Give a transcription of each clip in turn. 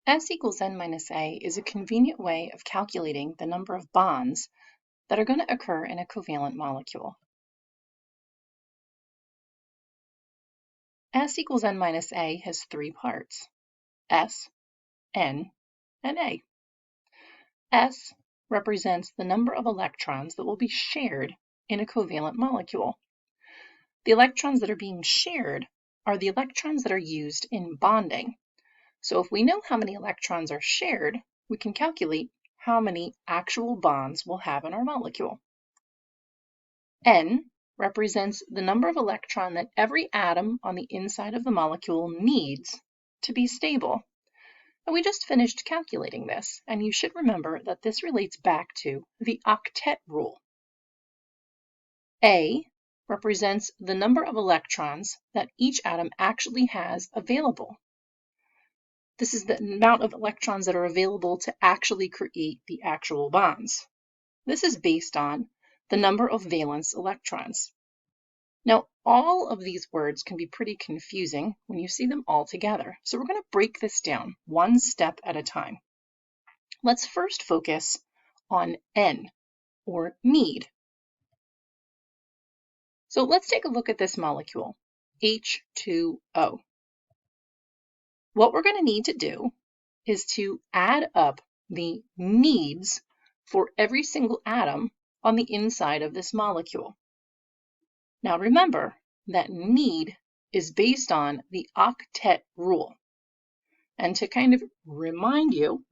S equals n minus a is a convenient way of calculating the number of bonds that are going to occur in a covalent molecule. S equals n minus a has three parts: S, n, and a. S represents the number of electrons that will be shared in a covalent molecule. The electrons that are being shared are the electrons that are used in bonding. So if we know how many electrons are shared, we can calculate how many actual bonds we'll have in our molecule. N represents the number of electrons that every atom on the inside of the molecule needs to be stable. And we just finished calculating this, and you should remember that this relates back to the octet rule. A represents the number of electrons that each atom actually has available. This is the amount of electrons that are available to actually create the actual bonds. This is based on the number of valence electrons. Now, all of these words can be pretty confusing when you see them all together. So we're going to break this down one step at a time. Let's first focus on N, or need. So let's take a look at this molecule, H2O. What we're going to need to do is to add up the needs for every single atom on the inside of this molecule. Now remember that need is based on the octet rule. And to kind of remind you,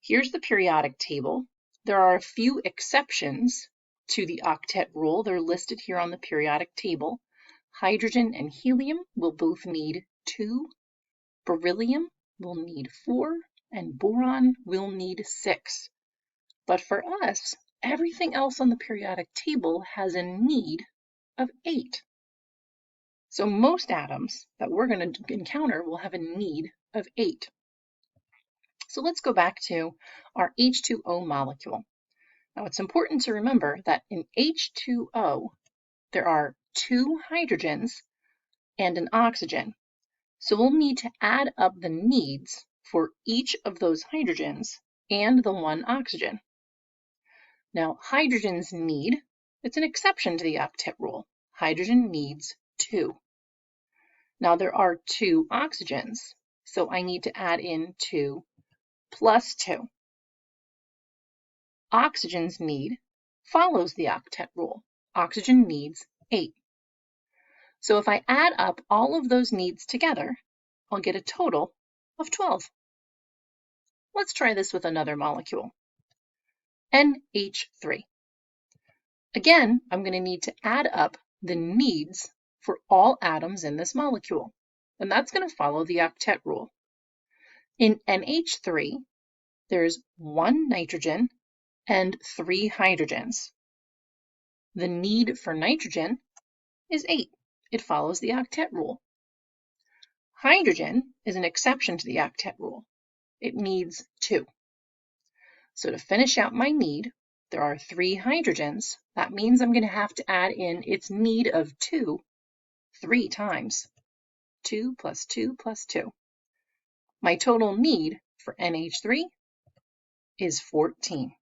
here's the periodic table. There are a few exceptions to the octet rule. They're listed here on the periodic table. Hydrogen and helium will both need 2. Beryllium will need 4, and boron will need 6. But for us, everything else on the periodic table has a need of 8. So most atoms that we're going to encounter will have a need of 8. So let's go back to our H2O molecule. Now it's important to remember that in H2O, there are 2 hydrogens and an oxygen. So we'll need to add up the needs for each of those hydrogens and the one oxygen. Now, hydrogens need, it's an exception to the octet rule. Hydrogen needs 2. Now, there are 2 oxygens, so I need to add in 2 plus 2. Oxygen's need follows the octet rule. Oxygen needs 8. So if I add up all of those needs together, I'll get a total of 12. Let's try this with another molecule, NH3. Again, I'm going to need to add up the needs for all atoms in this molecule, and that's going to follow the octet rule. In NH3, there's 1 nitrogen and 3 hydrogens. The need for nitrogen is 8. It follows the octet rule. Hydrogen is an exception to the octet rule. It needs 2. So to finish out my need, there are 3 hydrogens. That means I'm going to have to add in its need of 2 3 times. 2 plus 2 plus 2. My total need for NH3 is 14.